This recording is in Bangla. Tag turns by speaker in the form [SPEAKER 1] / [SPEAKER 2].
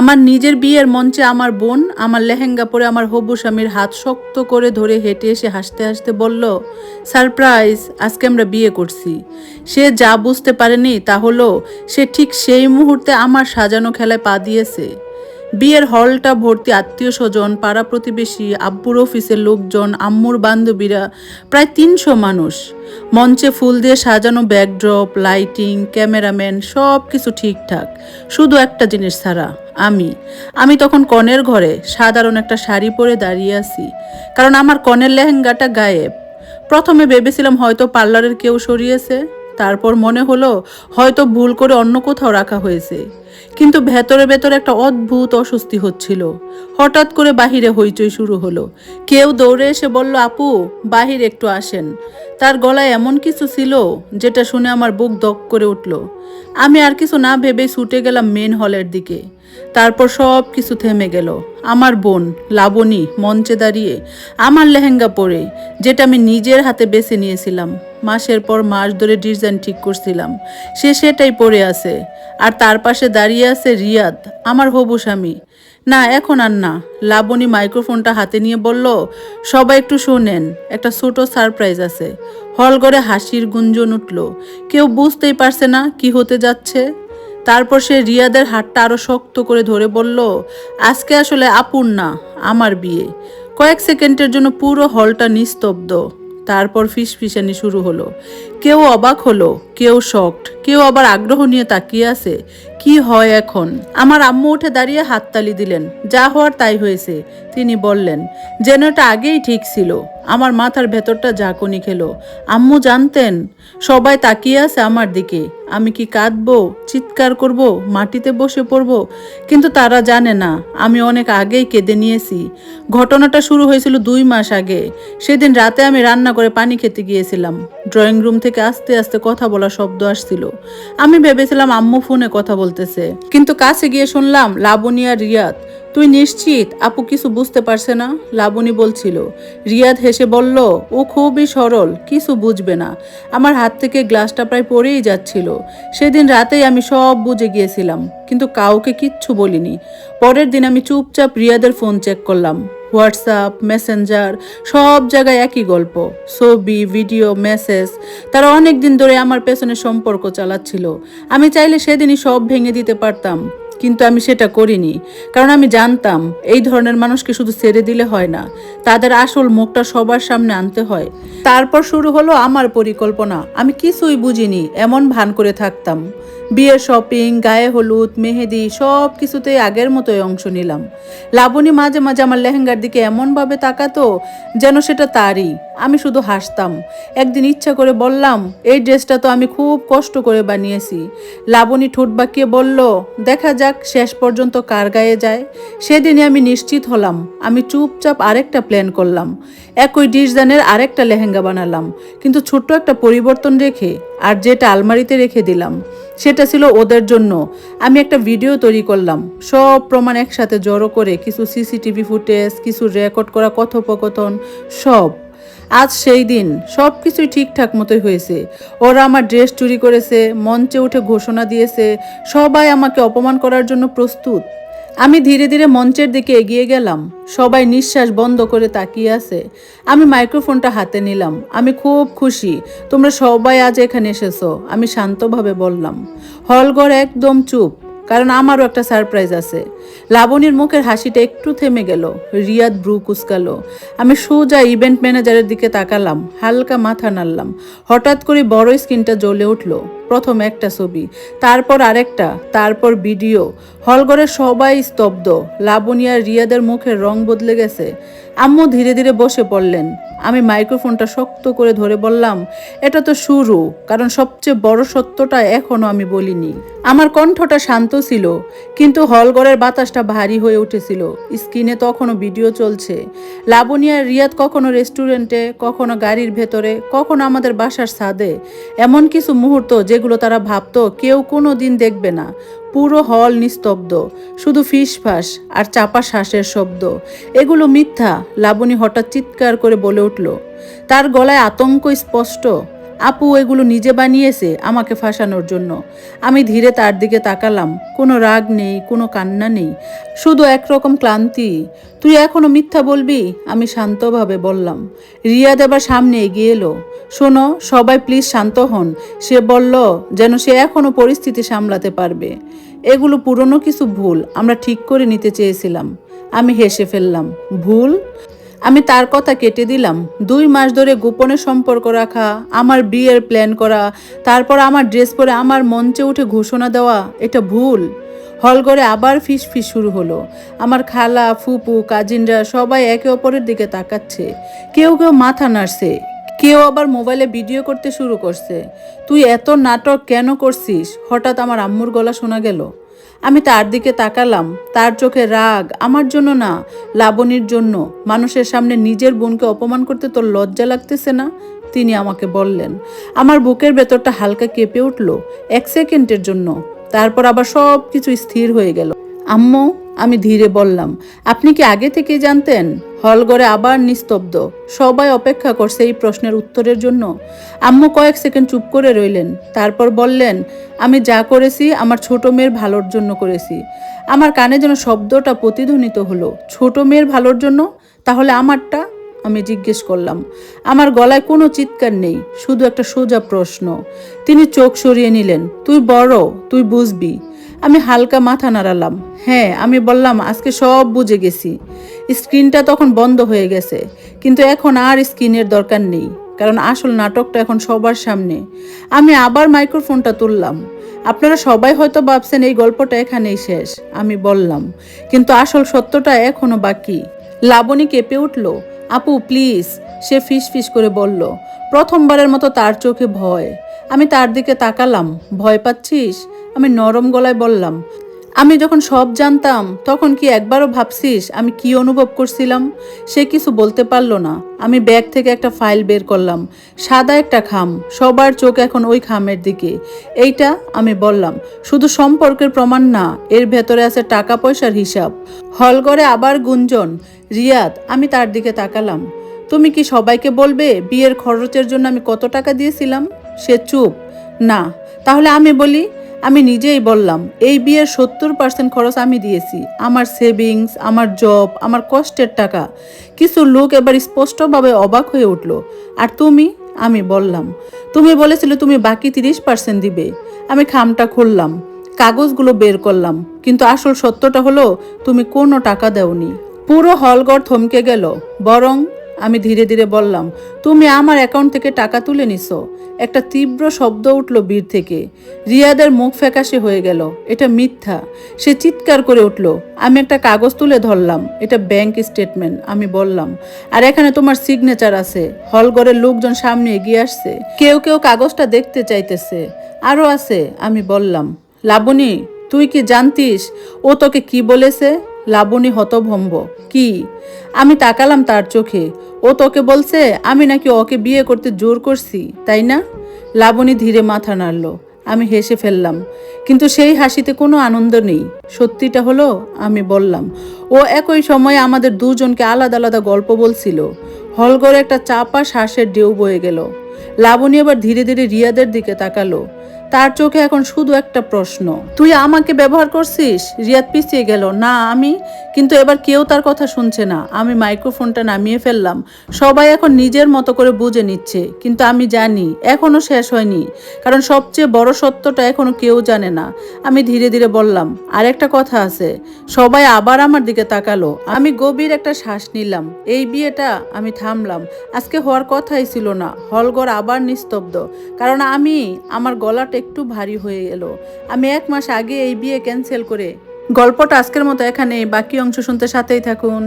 [SPEAKER 1] আমার নিজের বিয়ের মঞ্চে আমার বোন আমার লেহেঙ্গা পরে আমার হবু স্বামীর হাত শক্ত করে ধরে হেঁটে এসে হাসতে হাসতে বলল, সারপ্রাইজ, আজকে আমরা বিয়ে করছি। সে যা বুঝতে পারেনি তা হলো সে ঠিক সেই মুহূর্তে আমার সাজানো খেলায় পা দিয়েছে। বিয়ের হলটা ভর্তি আত্মীয় স্বজন, পাড়া প্রতিবেশী, আব্বুর অফিসের লোকজন, আম্মুর বান্ধবীরা, প্রায় ৩০০ মানুষ। মঞ্চে ফুল দিয়ে সাজানো ব্যাকড্রপ, লাইটিং, ক্যামেরাম্যান, সব কিছু ঠিকঠাক, শুধু একটা জিনিস ছাড়া, আমি তখন কনের ঘরে সাধারণ একটা শাড়ি পরে দাঁড়িয়ে আছি, কারণ আমার কনের লেহেঙ্গাটা গায়েব। প্রথমে ভেবেছিলাম হয়তো পার্লারের কেউ সরিয়েছে, তারপর মনে হলো হয়তো ভুল করে অন্য কোথাও রাখা হয়েছে। কিন্তু ভেতরে ভেতরে একটা অদ্ভুত অস্বস্তি হচ্ছিল। হঠাৎ করে বাহিরে হইচই শুরু হলো। কেউ দৌড়ে এসে বলল, আপু বাহিরে একটু আসেন। তার গলায় এমন কিছু ছিল যেটা শুনে আমার বুক দক করে উঠল। আমি আর কিছু না ভেবেই ছুটে গেলাম মেন হলের দিকে। তারপর সব কিছু থেমে গেল। আমার বোন লাবণী মঞ্চে দাঁড়িয়ে আমার লেহেঙ্গা পরে, যেটা আমি নিজের হাতে বেছে নিয়েছিলাম, মাসের পর মাস ধরে ডিজাইন ঠিক করছিলাম, সে সেটাই পরে আছে। আর তার পাশে দাঁড়িয়ে আছে রিয়াদ, আমার হবু স্বামী। না, এখন আর না। লাবণী মাইক্রোফোনটা হাতে নিয়ে বলল, সবাই একটু শোনেন, একটা ছোট সারপ্রাইজ আছে। হলঘরে হাসির গুঞ্জন উঠল। কেউ বুঝতেই পারছে না কি হতে যাচ্ছে। তারপর সে রিয়াদের হাতটা আরো শক্ত করে ধরে বলল, আজকে আসলে আপুর না, আমার বিয়ে। কয়েক সেকেন্ডের জন্য পুরো হলটা নিস্তব্ধ। তারপর ফিসফিসানি শুরু হলো। কেউ অবাক হলো, কেউ শকড, কেউ আবার আগ্রহ নিয়ে তাকিয়ে আছে কি হয় এখন। আমার আম্মু উঠে দাঁড়িয়ে হাততালি দিলেন। যা হওয়ার তাই হয়েছে, তিনি বললেন, যেন এটা আগেই ঠিক ছিল। আমার মাথার ভেতরটা ঝাঁকুনি খেলো। আম্মু জানতেন। সবাই তাকিয়ে আছে আমার দিকে। আমি কি কাঁদবো, চিৎকার করব, মাটিতে বসে পড়ব? কিন্তু তারা জানে না আমি অনেক আগেই কেঁদে নিয়েছি। ঘটনাটা শুরু হয়েছিল ২ মাস আগে। সেদিন রাতে আমি রান্না করে পানি খেতে গিয়েছিলাম। ড্রয়িং রুম থেকে আস্তে আস্তে কথা বলার শব্দ আসছিল। আমি ভেবেছিলাম আম্মু ফোনে কথা বলতেছে, কিন্তু কাছে গিয়ে শুনলাম লাবণী আর রিয়াদ। তুই নিশ্চিত আপু কিছু বুঝতে পারছে না? লাবণী বলছিল। রিয়াদ হেসে বলল, ও খুবই সরল, কিছু বুঝবে না। আমার হাত থেকে গ্লাসটা প্রায় পড়েই যাচ্ছিল। সেদিন রাতেই আমি সব বুঝে গিয়েছিলাম, কিন্তু কাউকে কিচ্ছু বলিনি। পরের দিন আমি চুপচাপ রিয়াদের ফোন চেক করলাম। হোয়াটসঅ্যাপ, মেসেঞ্জার, সব জায়গায় একই গল্প, ছবি, ভিডিও, মেসেজ। তারা অনেক দিন ধরে আমার পেছনে সম্পর্ক চালাচ্ছিল। আমি চাইলে সেদিনই সব ভেঙে দিতে পারতাম, কিন্তু আমি সেটা করিনি। কারণ আমি জানতাম এই ধরনের মানুষকে শুধু ছেড়ে দিলে হয় না, তাদের আসল মুখটা সবার সামনে আনতে হয়। তারপর শুরু হলো আমার পরিকল্পনা। আমি কিছুই বুঝিনি, এমন ভান করে থাকতাম। বিয়ের শপিং, গায়ে হলুদ, মেহেদি, সব কিছুতেই আগের মতোই অংশ নিলাম। লাবণী মাঝে মাঝে আমার লেহেঙ্গার দিকে এমনভাবে তাকাতো যেন সেটা তারই। আমি শুধু হাসতাম। একদিন ইচ্ছা করে বললাম, এই ড্রেসটা তো আমি খুব কষ্ট করে বানিয়েছি। লাবণী ঠোঁট বাঁকিয়ে বলল, দেখা যাক শেষ পর্যন্ত কার গায়ে যায়। সেদিনই আমি নিশ্চিত হলাম। আমি চুপচাপ আরেকটা প্ল্যান করলাম। একই ডিজাইনের আরেকটা লেহেঙ্গা বানালাম, কিন্তু ছোট্ট একটা পরিবর্তন রেখে। আর যেটা আলমারিতে রেখে দিলাম সেটা ছিল ওদের জন্য। আমি একটা ভিডিও তৈরি করলাম, সব প্রমাণ একসাথে জড়ো করে, কিছু সিসিটিভি ফুটেজ, কিছু রেকর্ড করা কথোপকথন, সব। আজ সেই দিন, সব কিছুই ঠিকঠাক মতোই হয়েছে। ওরা আমার ড্রেস চুরি করেছে, মঞ্চে উঠে ঘোষণা দিয়েছে, সবাই আমাকে অপমান করার জন্য প্রস্তুত। আমি ধীরে ধীরে মঞ্চের দিকে এগিয়ে গেলাম। সবাই নিঃশ্বাস বন্ধ করে তাকিয়ে আছে। আমি মাইক্রোফোনটা হাতে নিলাম। আমি খুব খুশি তোমরা সবাই আজ এখানে এসেছো, আমি শান্তভাবে বললাম। হলঘর একদম চুপ, কারণ আমারও একটা সারপ্রাইজ আছে। লাবণীর মুখের হাসিটা একটু থেমে গেল। রিয়াদ ভ্রু কুঁচকালো। আমি সোজা ইভেন্ট ম্যানেজারের দিকে তাকালাম, হালকা মাথা নাড়লাম। হঠাৎ করে বড় স্ক্রিনটা জ্বলে উঠল। প্রথম একটা ছবি, তারপর আরেকটা, তারপর ভিডিও। হলঘরের সবাই স্তব্ধ। লাবণী আর রিয়াদের মুখের রং বদলে গেছে। আম্মু ধীরে ধীরে বসে পড়লেন। আমি মাইক্রোফোনটা শক্ত করে ধরে বললাম, এটা তো শুরু, কারণ সবচেয়ে বড় সত্যটা এখনো আমি বলিনি। আমার কণ্ঠটা শান্ত ছিল, কিন্তু হলঘরের বাতাসটা ভারী হয়ে উঠেছিল। স্ক্রিনে তখনও ভিডিও চলছে। লাবণী আর রিয়াদ কখনো রেস্টুরেন্টে, কখনো গাড়ির ভেতরে, কখনো আমাদের বাসার ছাদে। এমন কিছু মুহূর্ত যেগুলো তারা ভাবতো কেউ কোনো দিন দেখবে না। পুরো হল নিস্তব্ধ, শুধু ফিসফাস আর চাপা শ্বাসের শব্দ। এগুলো মিথ্যা। লাবণী হঠাৎ চিৎকার করে বলে উঠল। তার গলায় আতঙ্ক স্পষ্ট। আপু এগুলো নিজে বানিয়েছে আমাকে ফাঁসানোর জন্য। আমি ধীরে তার দিকে তাকালাম, কোনো রাগ নেই, কোনো কান্না নেই, শুধু একরকম ক্লান্তি। তুই এখনো মিথ্যা বলবি? আমি শান্তভাবে বললাম। রিয়াদ এবার সামনে এগিয়ে এলো। শোনো সবাই প্লিজ শান্ত হন, সে বলল, যেন সে এখনো পরিস্থিতি সামলাতে পারবে। এগুলো পুরনো কিছু ভুল আমরা ঠিক করে নিতে চেয়েছিলাম। আমি হেসে ফেললাম। ভুল? আমি তার কথা কেটে দিলাম। 2 মাস ধরে গোপনে সম্পর্ক রাখা, আমার বিয়ের প্ল্যান করা, তারপর আমার ড্রেস পরে আমার মঞ্চে উঠে ঘোষণা দেওয়া, এটা ভুল? হলঘরে আবার ফিস শুরু হলো। আমার খালা, ফুপু, কাজিনরা সবাই একে অপরের দিকে তাকাচ্ছে। কেউ কেউ মাথা নাড়ছে, কেউ আবার মোবাইলে ভিডিও করতে শুরু করছে। তুই এত নাটক কেন করছিস? হঠাৎ আমার আম্মুর গলা শোনা গেল। আমি তার দিকে তাকালাম। তার চোখে রাগ, আমার জন্য না, লাবণীর জন্য। মানুষের সামনে নিজের বোনকে অপমান করতে তোর লজ্জা লাগতেছে না? তিনি আমাকে বললেন। আমার বুকের ভেতরটা হালকা কেঁপে উঠল 1 সেকেন্ডের জন্য, তারপর আবার সব কিছু স্থির হয়ে গেল। আম্মু, আমি ধীরে বললাম, আপনি কি আগে থেকেই জানতেন? হলঘরে আবার নিস্তব্ধ, সবাই অপেক্ষা করছে এই প্রশ্নের উত্তরের জন্য। আম্মু কয়েক সেকেন্ড চুপ করে রইলেন, তারপর বললেন, আমি যা করেছি আমার ছোট মেয়ের ভালোর জন্য করেছি। আমার কানে যেন শব্দটা প্রতিধ্বনিত হলো, ছোট মেয়ের ভালোর জন্য? তাহলে আমারটা? আমি জিজ্ঞেস করলাম। আমার গলায় কোনো চিৎকার নেই, শুধু একটা সোজা প্রশ্ন। তিনি চোখ সরিয়ে নিলেন। তুই বড়, তুই বুঝবি। আমি হালকা মাথা নাড়ালাম। হ্যাঁ, আমি বললাম, আজকে সব বুঝে গেছি। স্ক্রিনটা তখন বন্ধ হয়ে গেছে, কিন্তু এখন আর স্ক্রিনের দরকার নেই, কারণ আসল নাটকটা এখন সবার সামনে। আমি আবার মাইক্রোফোনটা তুললাম। আপনারা সবাই হয়তো ভাবছেন এই গল্পটা এখানেই শেষ, আমি বললাম, কিন্তু আসল সত্যটা এখনো বাকি। লাবণী কেঁপে উঠল। আপু প্লিজ, সে ফিস করে বলল। প্রথমবারের মতো তার চোখে ভয়। আমি তার দিকে তাকালাম। ভয় পাচ্ছিস? আমি নরম গলায় বললাম। আমি যখন সব জানতাম তখন কি একবারও ভাবছিস আমি কি অনুভব করছিলাম? সে কিছু বলতে পারলো না। আমি ব্যাগ থেকে একটা ফাইল বের করলাম, সাদা একটা খাম, সবার চোখ এখন ওই খামের দিকে। এইটা, আমি বললাম, শুধু সম্পর্কের প্রমাণ না, এর ভেতরে আছে টাকা পয়সার হিসাব। হলঘরে আবার গুঞ্জন। রিয়াদ, আমি তার দিকে তাকালাম। তুমি কি সবাইকে বলবে বিয়ের খরচের জন্য আমি কত টাকা দিয়েছিলাম? সে চুপ। না, তাহলে আমি বলি। আমি নিজেই বললাম, এই বিয়ের 70% খরচ আমি দিয়েছি। আমার সেভিংস, আমার জব, আমার কষ্টের টাকা। কিছু লোক এবার স্পষ্টভাবে অবাক হয়ে উঠল। আর তুমি? আমি বললাম, তুমি বলেছিলে তুমি বাকি 30% দিবে। আমি খামটা খুললাম, কাগজগুলো বের করলাম, কিন্তু আসল সত্যটা হলো তুমি কোনো টাকা দেওনি। পুরো হলঘর থমকে গেল। বরং, আমি ধীরে ধীরে বললাম, তুমি আমার অ্যাকাউন্ট থেকে টাকা তুলে নিছো। একটা তীব্র শব্দ উঠল বীর থেকে। রিয়াদের মুখ ফ্যাকাশে হয়ে গেল। এটা মিথ্যা। সে চিৎকার করে উঠল। আমি একটা কাগজ তুলে ধরলাম। এটা ব্যাংক স্টেটমেন্ট, আমি বললাম, আর এখানে তোমার সিগনেচার আছে। হলঘরের লোকজন সামনে এগিয়ে আসছে, কেউ কেউ কাগজটা দেখতে চাইতেছে। আরও আছে, আমি বললাম। লাবণী, তুই কি জানতিস ও তোকে কি বলেছে? লাবণী হতভম্ব। কি? আমি তাকালাম তার চোখে। ও তোকে বলছে আমি নাকি ওকে বিয়ে করতে জোর করছি, তাই না? লাবণী ধীরে মাথা নাড়ল। আমি হেসে ফেললাম, কিন্তু সেই হাসিতে কোনো আনন্দ নেই। সত্যিটা হলো, আমি বললাম, ও একই সময়ে আমাদের দুজনকে আলাদা আলাদা গল্প বলছিল। হলঘরে একটা চাপা শ্বাসের ঢেউ বয়ে গেল। লাবণী এবার ধীরে ধীরে রিয়াদের দিকে তাকালো। তার চোখে এখন শুধু একটা প্রশ্ন, তুই আমাকে ব্যবহার করছিস? রিয়াদ পিছিয়ে গেল। না, আমি। কিন্তু এবার কেউ তার কথা শুনছে না। আমি মাইক্রোফোনটা নামিয়ে ফেললাম। সবাই এখন নিজের মতো করে বুঝে নিচ্ছে, কিন্তু আমি জানি এখনো শেষ হয়নি, কারণ সবচেয়ে বড় সত্যটা এখনো কেউ জানে না। আমি ধীরে ধীরে বললাম, আর একটা কথা আছে। সবাই আবার আমার দিকে তাকালো। আমি গভীর একটা শ্বাস নিলাম। এই বিয়েটা, আমি থামলাম, আজকে হওয়ার কথাই ছিল না। হলঘর আবার নিস্তব্ধ, কারণ আমার গলাটা একটু ভারী হয়ে এলো। আমি 1 মাস আগে এই বিয়ে ক্যান্সেল করে। গল্পটা আজকের মতো এখানে, বাকি অংশ শুনতে সাথেই থাকুন।